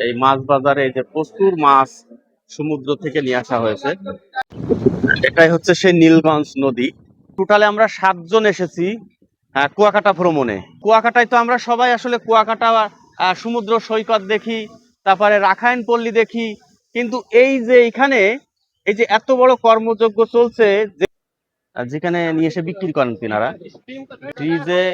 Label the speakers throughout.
Speaker 1: এই মাছ বাজারে এই যে প্রচুর মাছ সমুদ্র থেকে নিয়ে আসা হয়েছে। এটাই হচ্ছে সেই নীলগঞ্জ নদী। টোটালে আমরা 7 জন এসেছি কুয়াকাটা ভ্রমণে। কুয়াকাটায় তো আমরা সবাই আসলে কুয়াকাটা সমুদ্র সৈকত দেখি, তারপরে রাখাইন পল্লী দেখি, কিন্তু এই যে এখানে এই যে এত বড় কর্মযজ্ঞ চলছে, যেখানে নিয়ে এসে বিক্রি করেন তিনারা, ফ্রিজে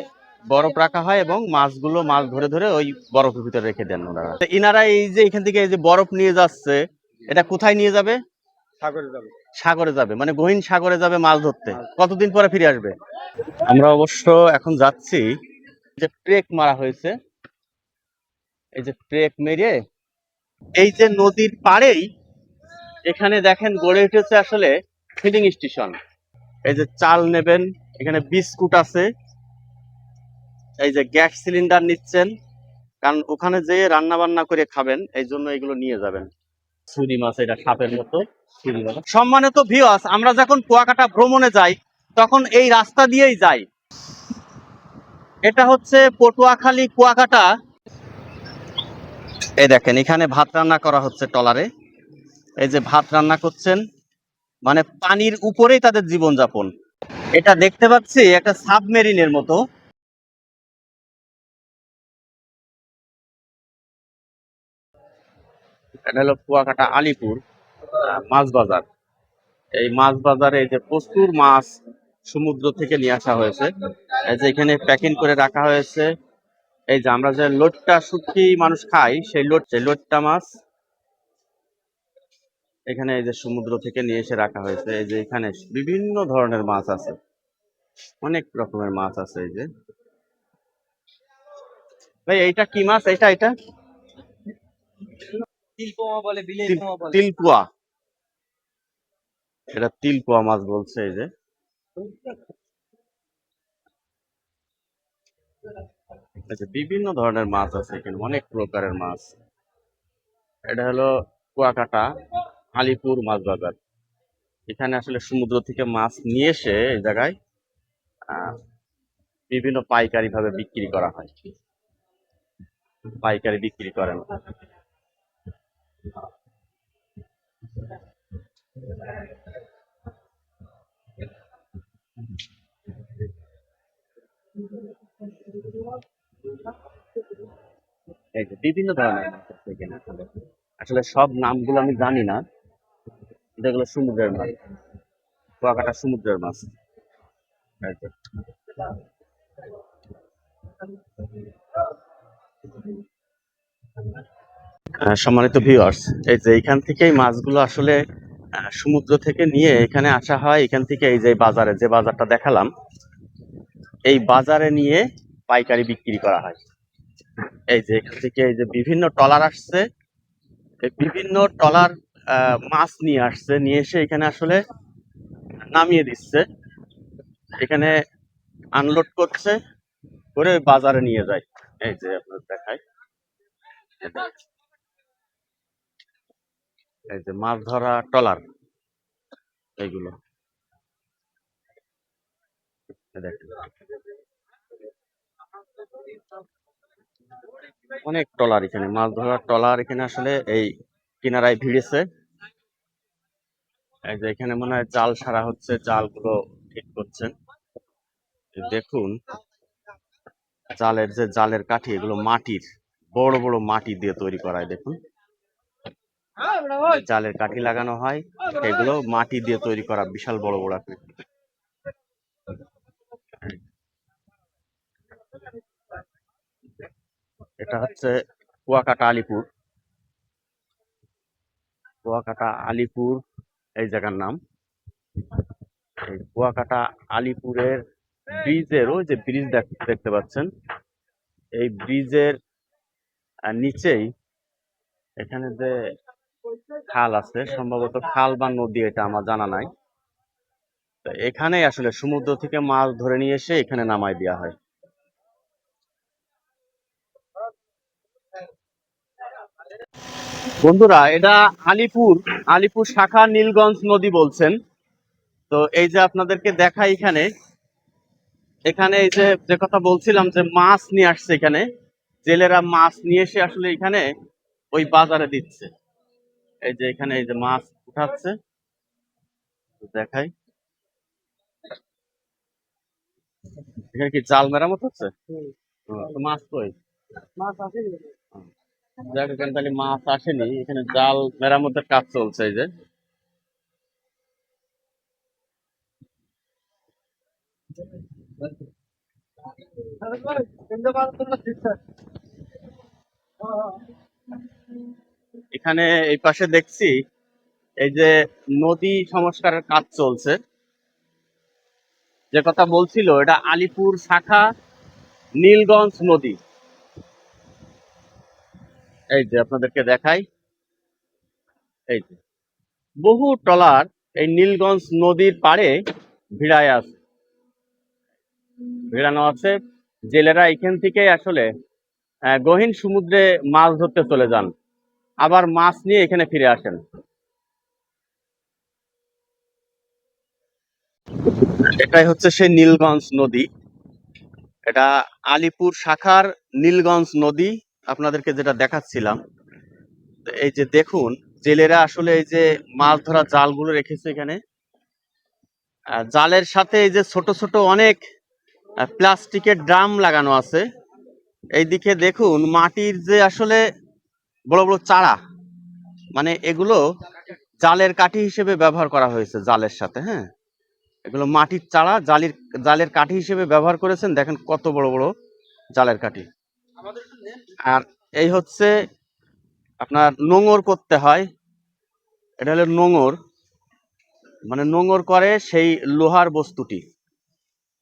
Speaker 1: বরফ রাখা হয় এবং মাছগুলো মাছ ধরে ধরে ওই বরফের ভিতরে রেখে দেন ওনারা। ইনারা এই যে এখান থেকে এই যে বরফ নিয়ে যাচ্ছে, এটা কোথায় নিয়ে যাবে? সাগরে যাবে। সাগরে যাবে, মানে গহীন সাগরে যাবে মাছ ধরতে। কতদিন পরে ফিরে আসবে? আমরা অবশ্য এখন যাচ্ছি, যে ট্রেক মারা হয়েছে, এই যে ট্রেক মেরে এই যে নদীর পাড়েই এখানে দেখেন গড়ে উঠেছে আসলে ফিলিং স্টেশন। এই যে চাল নেবেন, এখানে বিস্কুট আছে, এই যে গ্যাস সিলিন্ডার নিচ্ছেন, কারণ ওখানে যে রান্না বান্না করে খাবেন, এই জন্য এগুলো নিয়ে যাবেন। ছুরি মাছ, এটা সাপের মতো ছুরি মাছ। সম্মানিত ভিউয়ার্স, আমরা যখন কুয়াকাটা ভ্রমণে যাই তখন এই রাস্তা দিয়েই যাই। এটা হচ্ছে পটুয়াখালী কুয়াকাটা। এই দেখেন এখানে ভাত রান্না করা হচ্ছে ট্রলারে। এই যে ভাত রান্না করছেন, মানে পানির উপরেই তাদের জীবনযাপন। এটা দেখতে পাচ্ছি একটা সাবমেরিনের মতো। এটা হলো কুয়াকাটা আলিপুর মাছ বাজার। এই মাছ বাজারে এই যে প্রচুর মাছ সমুদ্র থেকে নিয়ে আসা হয়েছে, এই যে এখানে প্যাকিং করে রাখা হয়েছে। এই যে আমরা যে লোট্টা শুটকি মানুষ খাই, সেই লোট্টা মাছ এখানে এই যে সমুদ্র থেকে নিয়ে এসে রাখা হয়েছে। এই যে এখানে বিভিন্ন ধরনের মাছ আছে, অনেক রকমের মাছ আছে। এই যে ভাই, এইটা কি মাছ? এটা তিলপুয়া। এটা তিলপুয়া মাছ বলছে। এই যে বিভিন্ন ধরনের মাছ আছে এখানে, অনেক প্রকারের মাছ। এটা হলো কুয়াকাটা আলিপুর মাছ বাজার। এখানে আসলে সমুদ্র থেকে মাছ নিয়ে এসে এই জায়গায় বিভিন্ন পাইকারি ভাবে বিক্রি করা হয়, পাইকারি বিক্রি করেন। এই যে বিভিন্ন ধরনের মাছ আছে এখানে। আসলে সব নামগুলো আমি জানি না। এগুলো সমুদ্রের মাছ, কুয়াকাটা সমুদ্রের মাছ। এই যে সম্মানিত ভিউয়ার্স, এই যে এখান থেকেই মাছগুলো আসলে সমুদ্র থেকে নিয়ে এখানে আসা হয়। এখান থেকে এই যে বাজারে, যে বাজারটা দেখালাম, এই বাজারে নিয়ে পাইকারি বিক্রি করা হয়। এই যে এখান থেকে এই যে বিভিন্ন ট্রলার আসছে, এই বিভিন্ন ট্রলার মাছ নিয়ে আসছে, নিয়ে এসে এখানে আসলে নামিয়ে দিচ্ছে, এখানে আনলোড করছে, করে বাজারে নিয়ে যায়। এই যে আপনার দেখায়, এই যে মাছ ধরা ট্রলার এইগুলো দেখেন, অনেক ট্রলার এখানে, মাছ ধরার ট্রলার এখানে আসলে এই কিনারায় ভিড়েছে। এই যে এখানে মনে হয় জাল সারা হচ্ছে, জালগুলো ঠিক করছেন। দেখুন জালের যে জালের কাঠি, এগুলো মাটির, বড় বড় মাটি দিয়ে তৈরি করা হয়। দেখুন জালের কাঠি লাগানো হয়, এগুলো মাটি দিয়ে তৈরি করা, বিশাল বড় বড় আকৃতি। এটা হচ্ছে কুয়াকাটা আলিপুর। কুয়াকাটা আলিপুর এই জায়গার নাম। এই কুয়াকাটা আলিপুরের ব্রিজের, ওই যে ব্রিজ দেখতে পাচ্ছেন, এই ব্রিজের নিচেই এখানে যে খাল আছে, সম্ভবত খাল বা নদী, এটা আমার জানা নাই। এখানেই আসলে সমুদ্র থেকে মাছ ধরে নিয়ে এসে এখানে নামাই দেওয়া হয়। বন্ধুরা, এটা আলিপুর শাখা নীলগঞ্জ নদী বলছেন। তো এই যে আপনাদেরকে দেখাই, এখানে এখানে এই যে কথা বলছিলাম, যে মাছ নিয়ে আসছে এখানে, জেলেরা মাছ নিয়ে এসে আসলে এখানে ওই বাজারে দিচ্ছে। এই যে এখানে এই যে মাছ উঠাচ্ছে, দেখাই। এখানে কি জাল মেরামত হচ্ছে? তো মাছ কই? দেখ এখানে তাহলে মাছ আসেনি, এখানে জাল মেরামতের কাজ চলছে। এই যে এখানে এই পাশে দেখছি এই যে নদী সংস্কারের কাজ চলছে। যে কথা বলছিল, এটা আলিপুর শাখা নীলগঞ্জ নদী। এই যে আপনাদেরকে দেখাই, এই যে বহু ট্রলার এই নীলগঞ্জ নদীর পাড়ে ভিড়ায় আছে, ভিড়ানো আছে। জেলেরা এখান থেকে আসলে গহীন সমুদ্রে মাছ ধরতে চলে যান, আবার মাছ নিয়ে এখানে ফিরে আসেন। এটাই হচ্ছে সেই নীলগঞ্জ নদী। এটা আলিপুর শাখার নীলগঞ্জ নদী, আপনাদেরকে যেটা দেখাচ্ছিলাম। এই যে দেখুন, জেলেরা আসলে এই যে মাছ ধরা জালগুলো রেখেছে এখানে। জালের সাথে এই যে ছোট ছোট অনেক প্লাস্টিকের ড্রাম লাগানো আছে। এইদিকে দেখুন মাটির যে আসলে বড় বড় চারা, মানে এগুলো জালের কাঠি হিসেবে ব্যবহার করা হয়েছে জালের সাথে। হ্যাঁ, এগুলো মাটির চারা জালের জালের কাঠি হিসেবে ব্যবহার করেছেন। দেখেন কত বড় বড় জালের কাঠি। আর এই হচ্ছে আপনার নোঙর করতে হয়, এটা হলো নোঙর, মানে নোঙর করে সেই লোহার বস্তুটি।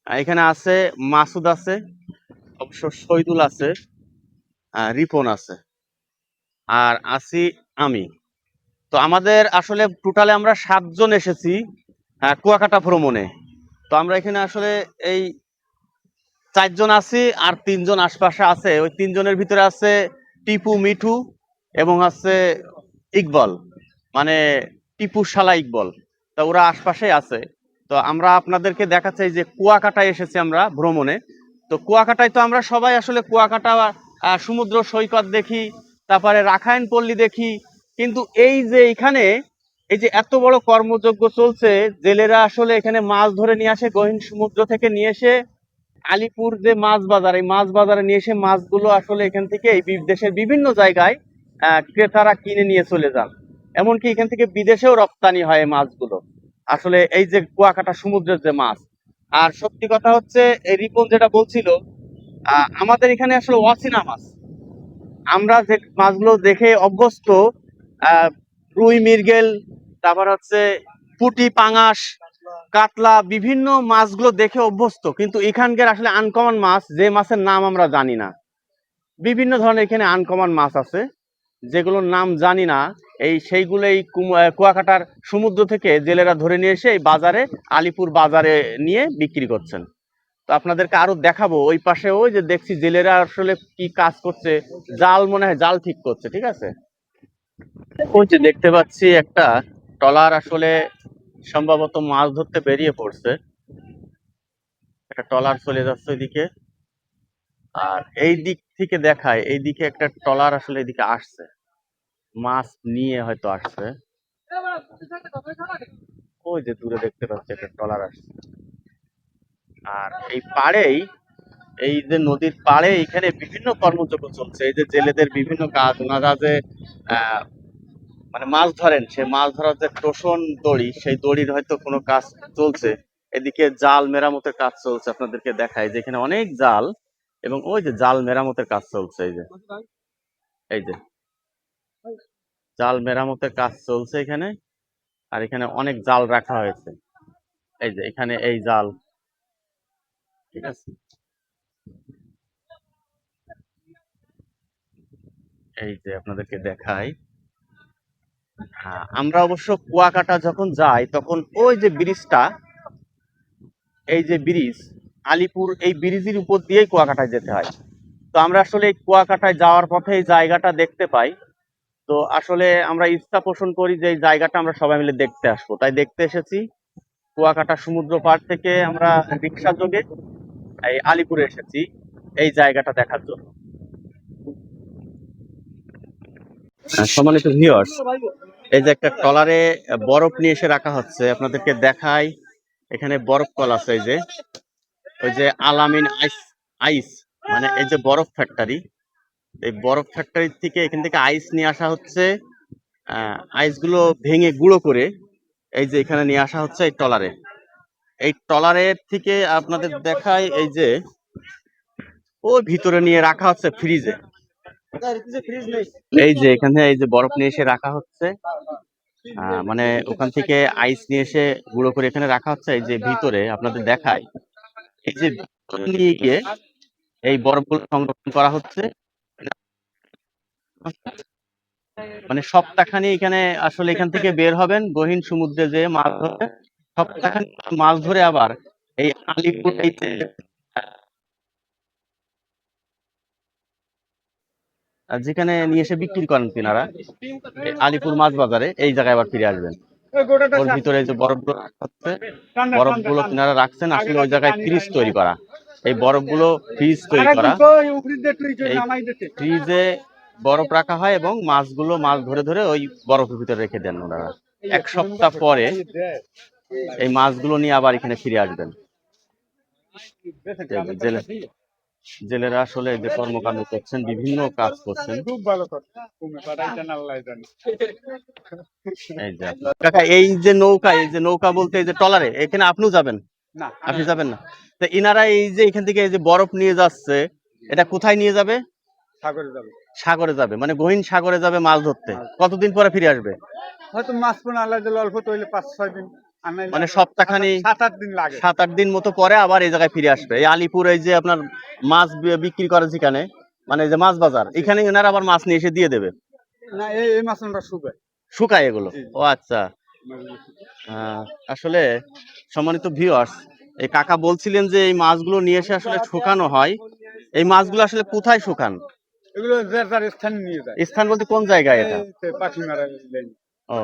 Speaker 1: এখানে আছে মাসুদ আছে, অবশ্য শহীদুল আছে, রিপন আছে, আর আছি আমি। তো আমাদের আসলে টোটালে আমরা 7 জন এসেছি কুয়াকাটা ভ্রমণে। তো আমরা এখানে আসলে এই 4 জন আছি, আর 3 জন আশপাশে আছে। ওই 3 জনের ভিতরে আছে টিপু, মিঠু এবং আছে ইকবল, মানে টিপু শালা ইকবল। তা ওরা আশপাশে আছে। তো আমরা আপনাদেরকে দেখাচ্ছি যে কুয়াকাটায় এসেছি আমরা ভ্রমণে। তো কুয়াকাটায় তো আমরা সবাই আসলে কুয়াকাটা সমুদ্র সৈকত দেখি, তারপরে রাখাইন পল্লী দেখি। কিন্তু এই যে এখানে এই যে এত বড় কর্মযজ্ঞ চলছে, জেলেরা আসলে এখানে মাছ ধরে নিয়ে আসে গহীন সমুদ্র থেকে নিয়ে এসে আলিপুর যে মাছ বাজার, এই মাছ বাজারে নিয়ে এসে মাছগুলো আসলে এখান থেকে এই দেশের বিভিন্ন জায়গায় ক্রেতারা কিনে নিয়ে চলে যান। এমনকি এখান থেকে বিদেশেও রপ্তানি হয় এই মাছগুলো, আসলে এই যে কুয়াকাটা সমুদ্রের যে মাছ। আর সত্যি কথা হচ্ছে, এই রিপন যেটা বলছিল, আমাদের এখানে আসলে অচেনা মাছ, আমরা যে মাছগুলো দেখে অভ্যস্ত, আহ রুই, মৃগেল, তারপর হচ্ছে পুঁটি, পাঙাশ, কাতলা, বিভিন্ন মাছগুলো দেখে অভ্যস্ত। কিন্তু এখানকার আসলে আনকমন মাছ, যে মাছের নাম আমরা জানি না। বিভিন্ন ধরনের এখানে আনকমন মাছ আছে যেগুলোর নাম জানি না। সেইগুলো এই কুয়াকাটার সমুদ্র থেকে জেলেরা ধরে নিয়ে এসে এই বাজারে, আলিপুর বাজারে নিয়ে বিক্রি করছেন। তো আপনাদেরকে আরো দেখাবো। ওই পাশে ওই যে দেখছি জেলেরা আসলে কি কাজ করছে, জাল, মনে হয় জাল ঠিক করছে। ঠিক আছে, ওই যে দেখতে পাচ্ছি একটা ট্রলার আসলে সম্ভবত মাছ ধরতে বেরিয়ে পড়ছে। একটা ট্রলার চলে যাচ্ছে ওইদিকে, আর এই দিক থেকে দেখায় এইদিকে একটা ট্রলার আসলে এদিকে আসছে, মাছ নিয়ে হয়তো আসছে। ওই যে দূরে দেখতে পাচ্ছি একটা ট্রলার আসছে। আর এই পাড়েই, এই যে নদীর পাড়ে, এখানে বিভিন্ন কর্মযজ্ঞ চলছে। এই যে জেলেদের বিভিন্ন কাজ, ওনারা যে আহ মানে মাছ ধরেন, সে মাছ ধরার যে টোসন দড়ি, সেই দড়ির হয়তো কোনো কাজ চলছে। এদিকে জাল মেরামতের কাজ চলছে, আপনাদেরকে দেখায় যে এখানে অনেক জাল, এবং ওই যে জাল মেরামতের কাজ চলছে। এই যে এই যে জাল মেরামতের কাজ চলছে এখানে। আর এখানে অনেক জাল রাখা হয়েছে। এই যে এখানে এই জাল, ঠিক আছে, এই যে আপনাদেরকে দেখাই। আমরা অবশ্য কুয়াকাটা যখন যাই তখন ওই যে ব্রিজটা, এই যে ব্রিজ আলিপুর, এই ব্রিজের উপর দিয়েই কুয়াকাটায় যেতে হয়। তো আমরা আসলে এই কুয়াকাটায় যাওয়ার পথে এই জায়গাটা দেখতে পাই। তো আসলে আমরা ইচ্ছা পোষণ করি যে এই জায়গাটা আমরা সবাই মিলে দেখতে আসবো, তাই দেখতে এসেছি। কুয়াকাটা সমুদ্র পাড় থেকে আমরা রিক্সা যোগে এই আলিপুরে এসেছি এই জায়গাটা দেখার জন্য। সম্মানিত ভিউয়ার্স, এই যে একটা ট্রলারে বরফ নিয়ে এসে রাখা হচ্ছে, আপনাদেরকে দেখাই। এখানে বরফ কল আছে, এই যে ওই যে আলামিন আইস আইস মানে এই যে বরফ ফ্যাক্টরি, এই বরফ ফ্যাক্টরি থেকে এখান থেকে আইস নিয়ে আসা হচ্ছে। আইস গুলো ভেঙে গুঁড়ো করে এই যে এখানে নিয়ে আসা হচ্ছে এই ট্রলারে। এই ট্রলারের থেকে আপনাদের দেখাই, এই যে ওই ভিতরে নিয়ে রাখা হচ্ছে ফ্রিজে। এই যে এখানে এই যে বরফ নিয়ে এসে রাখা হচ্ছে, মানে ওখান থেকে আইস নিয়ে এসে গুঁড়ো করে এখানে রাখা হচ্ছে। এই যে ভিতরে আপনাদের দেখায়, এই যে ভিতরে নিয়ে গিয়ে এই বরফগুলো সংরক্ষণ করা হচ্ছে। মানে সপ্তাহখানি এখানে আসলে এখান থেকে বের হবেন, গহীন সমুদ্রে যে মাছ ধরে, সপ্তাহখানি মাছ ধরে আবার এই আলিপুর এই যে, যেখানে নিয়ে এসে বিক্রি করেন তিনারা, এই আলিপুর মাছ বাজারে, এই জায়গায় আবার ফিরে আসবেন। ওর ভিতরে যে বরফগুলো হচ্ছে, বরফগুলো তিনারা রাখছেন আসলে ওই জায়গায় ফ্রিজ তৈরি করা। এই বরফগুলো ফ্রিজ তৈরি করা, এই ফ্রিজে বরফ রাখা হয় এবং মাছগুলো মাছ ধরে ধরে ওই বরফের ভিতরে রেখে দেন ওনারা। এক সপ্তাহ পরে এই মাছগুলো নিয়ে আবার এখানে ফিরে আসবেন। জেলেরা আসলে যে কর্মকাণ্ড করছেন, বিভিন্ন কাজ করছেন। এই যে কাকা, এই যে নৌকা, এই যে নৌকা বলতে এই যে ট্রলারে, এখানে আপনিও যাবেন? না, আপনি যাবেন না। তো ইনারা এই যে এখান থেকে এই যে বরফ নিয়ে যাচ্ছে, এটা কোথায় নিয়ে যাবে? সাগরে যাবে। সাগরে যাবে, মানে গহীন সাগরে যাবে মাছ ধরতে। কতদিন পরে ফিরে আসবে? হয়তো মাছ পোনা আল্লাহ দিলে অল্প তৈলে 5-6 দিন, মানে সপ্তাহখানি 7-8 দিন লাগে। 7-8 দিন মতো পরে আবার এই জায়গায় ফিরে আসবে। এই আলিপুর এই যে আপনার মাছ বিক্রি করে যেখানে, মানে যে মাছ বাজার, এখানে এনারা আবার মাছ নিয়ে এসে দিয়ে দেবে। না, এই মাছ আমরা শুকায় এগুলো। ও আচ্ছা। আসলে সম্মানিত ভিউয়ার্স, এই কাকা বলছিলেন যে এই মাছগুলো নিয়ে এসে আসলে শুকানো হয়। এই মাছগুলো আসলে কোথায় শুকান? এগুলো যার যার স্থান নিয়ে যায়। স্থান বলতে কোন জায়গায় এটা? পাখিমারা। ও,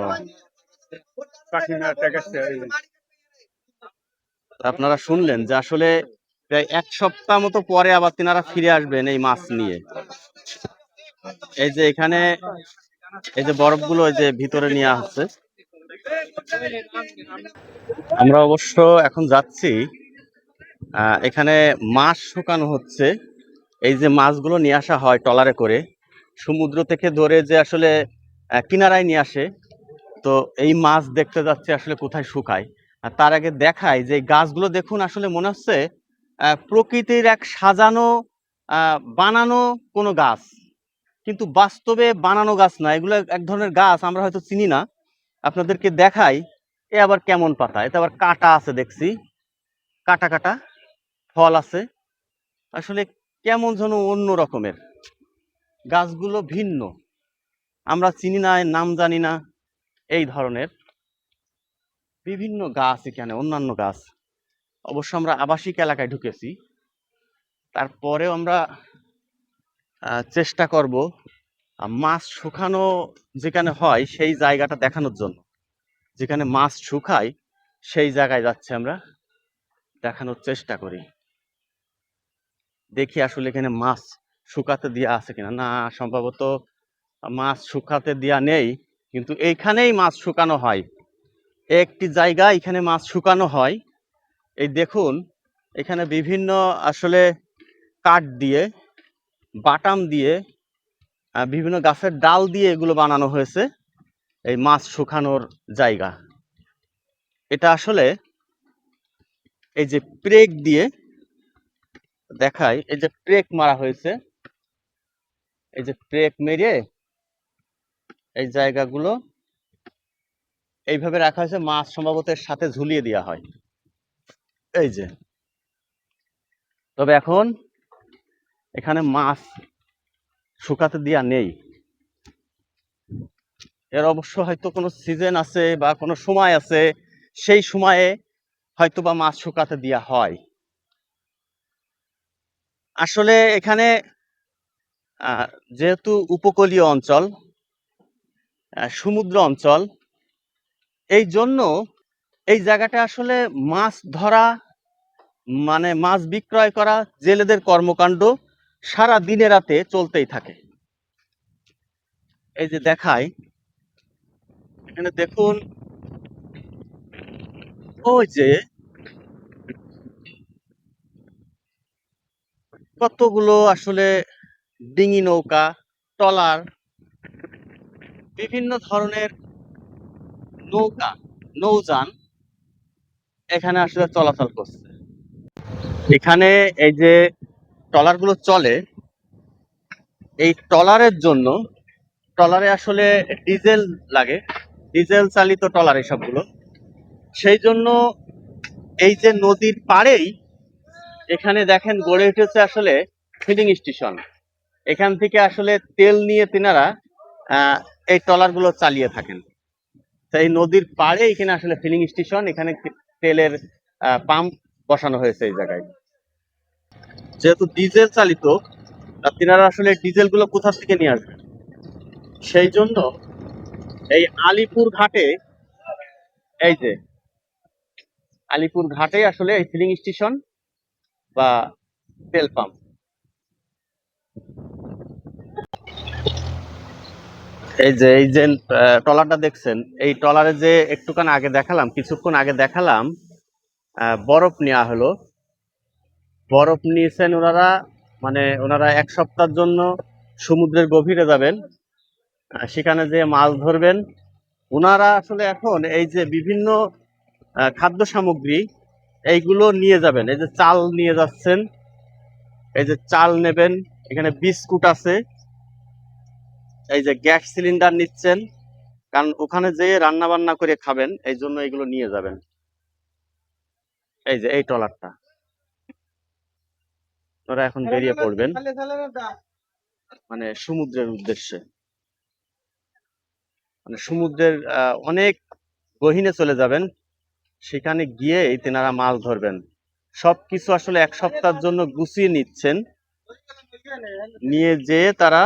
Speaker 1: আপনারা শুনলেন যে আসলে প্রায় এক সপ্তাহ মতো পরে আবার তিনারা ফিরে আসবেন এই মাছ নিয়ে। এই যে এখানে এই যে বরফগুলো এই যে ভিতরে নিয়ে আসছে। আমরা অবশ্য এখন যাচ্ছি, এখানে মাছ শুকানো হচ্ছে। এই যে মাছগুলো নিয়ে আসা হয় ট্রলারে করে সমুদ্র থেকে ধরে, যে আসলে কিনারায় নিয়ে আসে। তো এই মাছ দেখতে যাচ্ছে আসলে কোথায় শুকায়। আর তার আগে দেখায় যে গাছগুলো দেখুন, আসলে মনে হচ্ছে প্রকৃতির এক সাজানো বানানো কোনো গাছ, কিন্তু বাস্তবে বানানো গাছ না। এগুলো এক ধরনের গাছ আমরা হয়তো চিনি না। আপনাদেরকে দেখাই, এ আবার কেমন পাতা, এতে আবার কাটা আছে দেখছি, কাটা কাটা ফল আছে। আসলে কেমন যেন অন্য রকমের, গাছগুলো ভিন্ন, আমরা চিনি না, নাম জানি না। এই ধরনের বিভিন্ন গাছ, এখানে অন্যান্য গাছ। অবশ্য আমরা আবাসিক এলাকায় ঢুকেছি, তারপরেও আমরা চেষ্টা করব মাছ শুকানো যেখানে হয় সেই জায়গাটা দেখানোর জন্য। যেখানে মাছ শুকায় সেই জায়গায় যাচ্ছে, আমরা দেখানোর চেষ্টা করি। দেখি আসলে এখানে মাছ শুকাতে দেওয়া আছে কিনা। না, সম্ভবত মাছ শুকাতে দেওয়া নেই, কিন্তু এইখানেই মাছ শুকানো হয়। একটি জায়গা এখানে মাছ শুকানো হয়। এই দেখুন, এখানে বিভিন্ন আসলে কাঠ দিয়ে, বাটাম দিয়ে, বিভিন্ন গাছের ডাল দিয়ে এগুলো বানানো হয়েছে এই মাছ শুকানোর জায়গা। এটা আসলে এই যে প্রেক দিয়ে দেখায়, এই যে প্রেক মারা হয়েছে, এই যে প্রেক মেরে এই জায়গাগুলো এইভাবে রাখা হয়েছে, মাছ সম্ভবত এর সাথে ঝুলিয়ে দেওয়া হয়। এই যে, তবে এখন এখানে মাছ শুকাতে দেওয়া নেই। এর অবশ্য হয়তো কোনো সিজন আছে বা কোনো সময় আছে, সেই সময়ে হয়তো বা মাছ শুকাতে দেওয়া হয়। আসলে এখানে যেহেতু উপকূলীয় অঞ্চল, সমুদ্র অঞ্চল, এই জন্য এই জায়গাটা আসলে মাছ ধরা মানে মাছ বিক্রয় করা, জেলেদের কর্মকাণ্ড সারা দিনে রাতে চলতেই থাকে। এই যে দেখাই, এখানে দেখুন, ওই যে কতগুলো আসলে ডিঙি নৌকা, ট্রলার, বিভিন্ন ধরনের নৌকা, নৌযান এখানে আসলে চলাচল করছে। এখানে এই যে ট্রলার গুলো চলে, এই ট্রলারের জন্য, ট্রলারে আসলে ডিজেল লাগে, ডিজেল চালিত ট্রলার এসবগুলো। সেই জন্য এই যে নদীর পাড়েই এখানে দেখেন গড়ে উঠেছে আসলে ফিলিং স্টেশন। এখান থেকে আসলে তেল নিয়ে তিনারা আহ, এই ট্রলার গুলো চালিয়ে থাকেন। তো এই নদীর পাড়ে এখানে আসলে ফিলিং স্টেশন, এখানে তেলের পাম্প বসানো হয়েছে এই জায়গায়। যেহেতু ডিজেল চালিত, তিনারা আসলে ডিজেল গুলো কোথা থেকে নিয়ে আসবেন, সেই জন্য এই আলিপুর ঘাটে, এই যে আলিপুর ঘাটে আসলে এই ফিলিং স্টেশন বা তেল পাম্প। এই যে ট্রলারটা দেখছেন, এই ট্রলারে যে একটুখান আগে দেখালাম, কিছুক্ষণ আগে দেখালাম, বরফ নেওয়া হলো। বরফ নিয়েছেন ওনারা, মানে ওনারা 1 সপ্তাহের জন্য সমুদ্রের গভীরে যাবেন, সেখানে যে মাছ ধরবেন। ওনারা আসলে এখন এই যে বিভিন্ন খাদ্য সামগ্রী এইগুলো নিয়ে যাবেন। এই যে চাল নিয়ে যাচ্ছেন, এই যে চাল নেবেন, এখানে বিস্কুট আছে, এই যে গ্যাস সিলিন্ডার নিচ্ছেন, কারণ ওখানে যেয়ে রান্না বান্না করে খাবেন, এই জন্য এগুলো নিয়ে যাবেন। এই যে এই ট্রলারটা, ওরা এখন বেরিয়ে পড়বেন মানে সমুদ্রের উদ্দেশ্যে, মানে সমুদ্রের অনেক গহীনে চলে যাবেন, সেখানে গিয়ে তেনারা মাছ ধরবেন। সবকিছু আসলে 1 সপ্তাহের জন্য গুছিয়ে নিচ্ছেন, নিয়ে যেয়ে তারা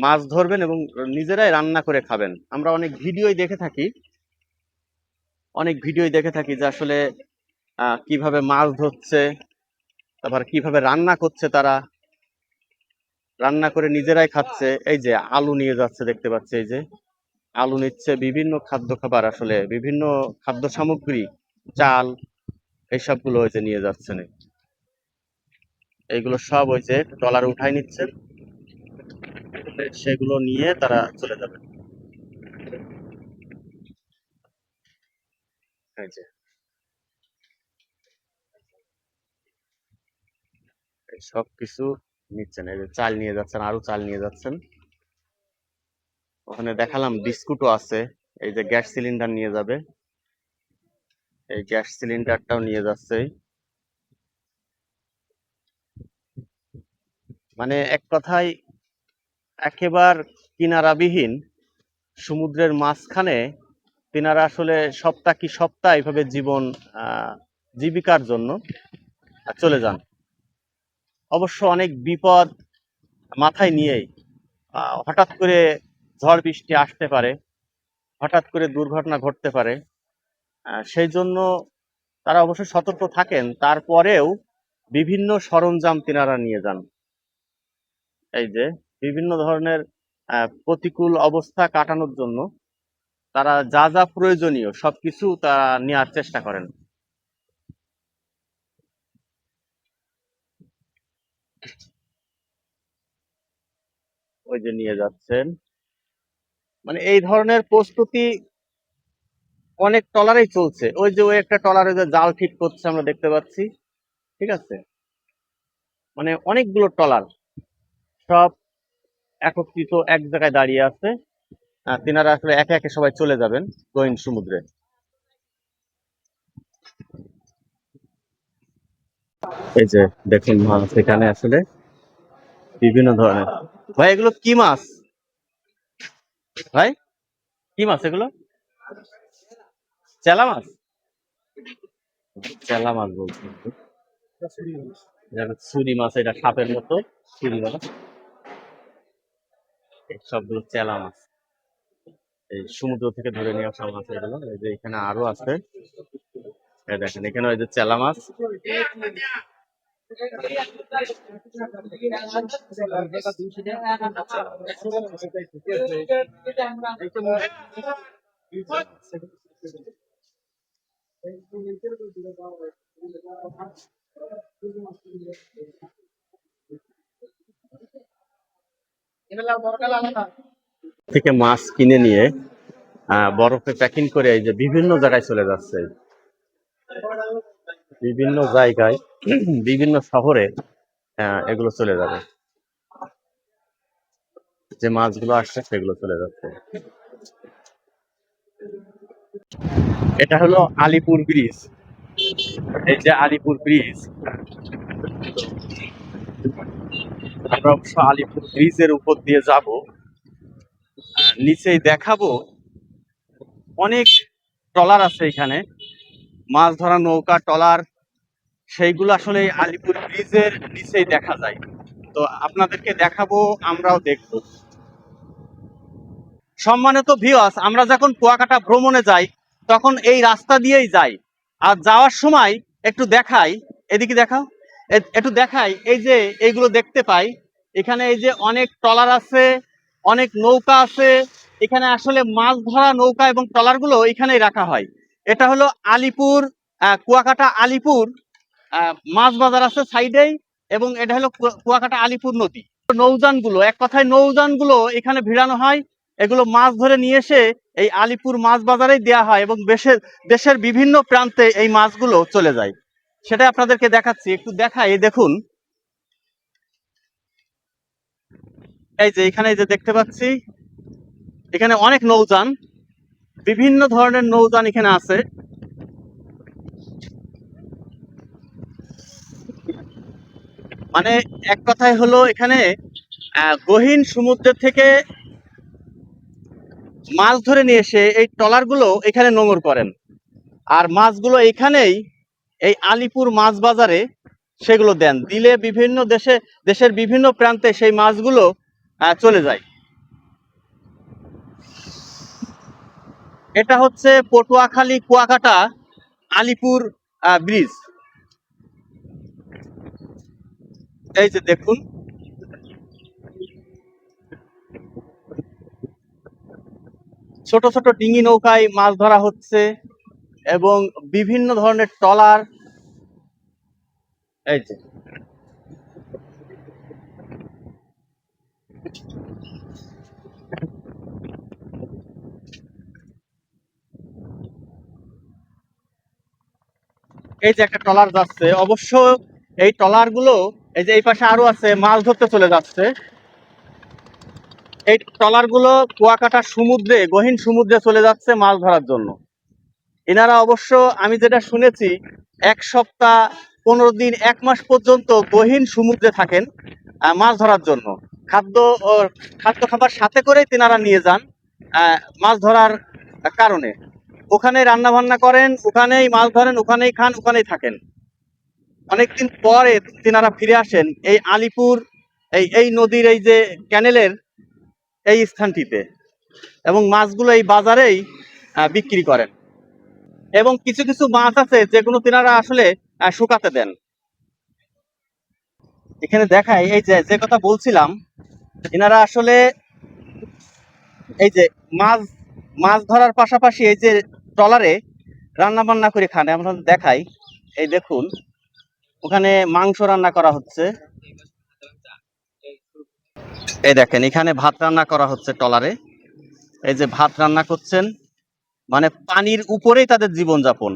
Speaker 1: মাছ ধরবেন এবং নিজেরাই রান্না করে খাবেন। আমরা অনেক ভিডিওই দেখে থাকি, যে আসলে কিভাবে মাছ ধরছে, তারপর কিভাবে রান্না করছে, তারা রান্না করে নিজেরাই খাচ্ছে। এই যে আলু নিয়ে যাচ্ছে, দেখতে পাচ্ছে, এই যে আলু নিচ্ছে, বিভিন্ন খাদ্য খাবার, আসলে বিভিন্ন খাদ্য সামগ্রী, চাল, এইসবগুলো ওই যে নিয়ে যাচ্ছেন। এইগুলো সব ওই যে ট্রলারে উঠাই নিচ্ছেন, সেগুলো নিয়ে তারা চলে যাবে। এই যে এই সব কিছু নিচ্ছেন, এই যে চাল নিয়ে যাচ্ছেন, আরো চাল নিয়ে যাচ্ছেন। ওখানে দেখালাম বিস্কুটও আছে। এই যে গ্যাস সিলিন্ডার নিয়ে যাবে, এই গ্যাস সিলিন্ডারটাও নিয়ে যাচ্ছে। মানে এক কথায় একেবারে কিনারাবিহীন সমুদ্রের মাঝখানে তিনারা আসলে সপ্তাহ কি সপ্তাহ এইভাবে জীবন জীবিকার জন্য চলে যান। অবশ্য অনেক বিপদ মাথায় নিয়েই, হঠাৎ করে ঝড় বৃষ্টি আসতে পারে, হঠাৎ করে দুর্ঘটনা ঘটতে পারে, সেই জন্য তারা অবশ্য সতর্ক থাকেন। তারপরেও বিভিন্ন সরঞ্জাম তিনারা নিয়ে যান। এই যে বিভিন্ন ধরনের প্রতিকূল অবস্থা কাটানোর জন্য তারা যা যা প্রয়োজনীয় সবকিছু তারা নেওয়ার চেষ্টা করেন। ওই যে নিয়ে যাচ্ছেন, মানে এই ধরনের প্রস্তুতি অনেক ট্রলারেই চলছে। ওই যে ওই একটা ট্রলারে যে জাল ঠিক করছে আমরা দেখতে পাচ্ছি, ঠিক আছে, মানে অনেকগুলো ট্রলার সব একত্রিত এক জায়গায় দাঁড়িয়ে আছে। তিনারা আসলে একে একে সবাই চলে যাবেন গহীন সমুদ্রে। এই যে দেখুন মাছ এখানে আসলে বিভিন্ন ধরনের। ভাই এগুলো কি মাছ? ভাই কি মাছ এগুলো? চেলা মাছ? চেলা মাছ বলছি, ছুরি মাছ, এটা সাপের মতো ছুরি মাছ, এই সবগুলো চেলা মাছ, এই সমুদ্র থেকে ধরে নিয়ে আসা মাছ এগুলো। এই যে এখানে আরো আছে, এই দেখেন এখানে ওই যে চেলা মাছ, থেকে মাছ কিনে নিয়ে বরফে প্যাকিং করে এই যে বিভিন্ন জায়গায় চলে যাচ্ছে, বিভিন্ন জায়গায় বিভিন্ন শহরে এগুলো চলে যাবে, যে মাছগুলো আসছে সেগুলো চলে যাচ্ছে। এটা হলো আলিপুর ব্রিজ। এই যে আলিপুর ব্রিজ, আমরা অবশ্য আলিপুর ব্রিজের উপর দিয়ে যাব, নিচেই দেখাবো অনেক ট্রলার আছে এখানে, মাছ ধরা নৌকা ট্রলার, সেইগুলো আসলে এই আলিপুর ব্রিজের নিচেই দেখা যায়। তো আপনাদেরকে দেখাবো, আমরাও দেখবো। সম্মানিত ভিউয়ার্স, আমরা যখন কুয়াকাটা ভ্রমণে যাই তখন এই রাস্তা দিয়েই যাই, আর যাওয়ার সময় একটু দেখাই, এদিকে দেখাও, একটু দেখাই, এই যে এইগুলো দেখতে পাই এখানে, এই যে অনেক ট্রলার আছে, অনেক নৌকা আছে, এখানে আসলে মাছ ধরা নৌকা এবং ট্রলারগুলো এখানেই রাখা হয়। এটা হলো আলিপুর, কুয়াকাটা আলিপুর মাছ বাজার আছে সাইডেই, এবং এটা হলো কুয়াকাটা আলিপুর নদী। নৌযানগুলো, এক কথায় নৌযানগুলো এখানে ভিড়ানো হয়, এগুলো মাছ ধরে নিয়ে এসে এই আলিপুর মাছ বাজারেই দেয়া হয়, এবং দেশের বিভিন্ন প্রান্তে এই মাছগুলো চলে যায়। সেটা আপনাদেরকে দেখাচ্ছি, একটু দেখাই। এই দেখুন, এই যে এখানে যে দেখতে পাচ্ছি, এখানে অনেক নৌযান, বিভিন্ন ধরনের নৌযান এখানে আছে। মানে এক কথায় হলো এখানে গহীন সমুদ্রের থেকে মাছ ধরে নিয়ে এসে এই ট্রলারগুলো এখানে নোঙর করেন, আর মাছগুলো এখানেই এই আলিপুর মাছ বাজারে সেগুলো দেন, দিলে বিভিন্ন দেশের বিভিন্ন প্রান্তে সেই মাছগুলো চলে যায়। এটা হচ্ছে পটুয়াখালী কুয়াকাটা আলিপুর ব্রিজ। এই যে দেখুন, ছোট ছোট ডিঙি নৌকায় মাছ ধরা হচ্ছে, এবং বিভিন্ন ধরনের ট্রলার। এই যে এই যে একটা ট্রলার যাচ্ছে, অবশ্য এই ট্রলার গুলো, এই যে এই পাশে আরো আছে, মাছ ধরতে চলে যাচ্ছে। এই ট্রলার গুলো কুয়াকাটা সমুদ্রে, গহীন সমুদ্রে চলে যাচ্ছে মাছ ধরার জন্য। এনারা অবশ্য, আমি যেটা শুনেছি, 1 সপ্তাহ, 15 দিন, 1 মাস পর্যন্ত গহীন সমুদ্রে থাকেন মাছ ধরার জন্য। খাদ্য ও খাদ্য খাবার সাথে করেই তেনারা নিয়ে যান মাছ ধরার কারণে। ওখানেই রান্না বান্না করেন, ওখানেই মাছ ধরেন, ওখানেই খান, ওখানেই থাকেন। অনেকদিন পরে তেনারা ফিরে আসেন এই আলিপুর, এই নদীর এই যে ক্যানেলের এই স্থানটিতে, এবং মাছগুলো এই বাজারেই বিক্রি করেন। এবং কিছু কিছু মাছ আছে যেগুলো তেনারা আসলে শুকাতে দেন। এখানে দেখায়, এই যে যে কথা বলছিলাম, এনারা আসলে এই যে মাছ মাছ ধরার পাশাপাশি এই যে ট্রলারে রান্না বান্না করে খান। আমরা দেখাই, এই দেখুন, ওখানে মাংস রান্না করা হচ্ছে। এই দেখেন, এখানে ভাত রান্না করা হচ্ছে ট্রলারে, এই যে ভাত রান্না করছেন, মানে পানির উপরেই তাদের জীবনযাপন।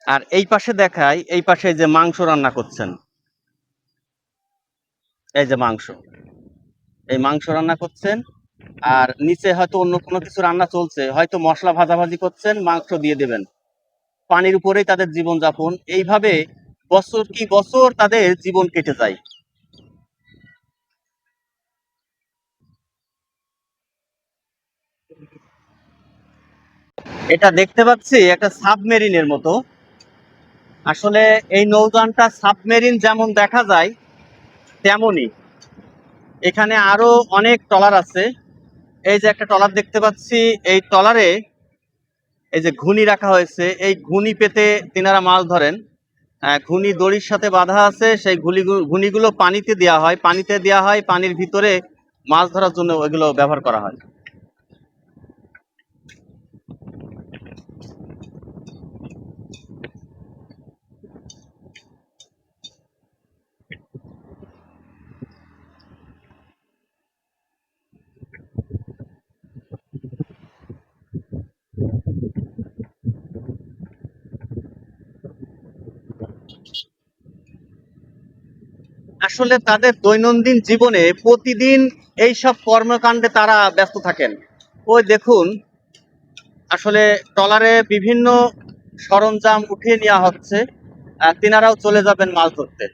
Speaker 1: আর এই পাশে দেখায়, এই পাশে যে মাংস রান্না করছেন, এই যে মাংস, এই মাংস রান্না করছেন, আর নিচে হয়তো অন্য কোনো কিছু রান্না চলছে, হয়তো মশলা ভাজাভাজি করছেন, মাংস দিয়ে দেবেন। পানির উপরেই তাদের জীবনযাপন, এইভাবে বছর কি বছর তাদের জীবন কেটে যায়। এটা দেখতে পাচ্ছি একটা সাবমেরিনের মতো। আসলে এই নৌযানটা সাবমেরিন যেমন দেখা যায় তেমনই এখানে আরো অনেক ট্রলার আছে। এই যে একটা ট্রলার দেখতে পাচ্ছি, এই ট্রলারে এই যে ঘুনি রাখা হয়েছে, এই ঘুনি পেতে তিনারা মাছ ধরেন। ঘুনি দড়ির সাথে বাঁধা আছে, সেই ঘুনিগুলো পানিতে দেওয়া হয়, পানির ভিতরে মাছ ধরার জন্য ওইগুলো ব্যবহার করা হয়। আসলে তাদের দৈনন্দিন জীবনে প্রতিদিন এই সব কর্মকাণ্ডে তারা ব্যস্ত থাকেন। ওই দেখুন, আসলে ট্রলারে বিভিন্ন সরঞ্জাম উঠিয়ে নেওয়া হচ্ছে, তিনারাও চলে যাবেন মাছ ধরতে।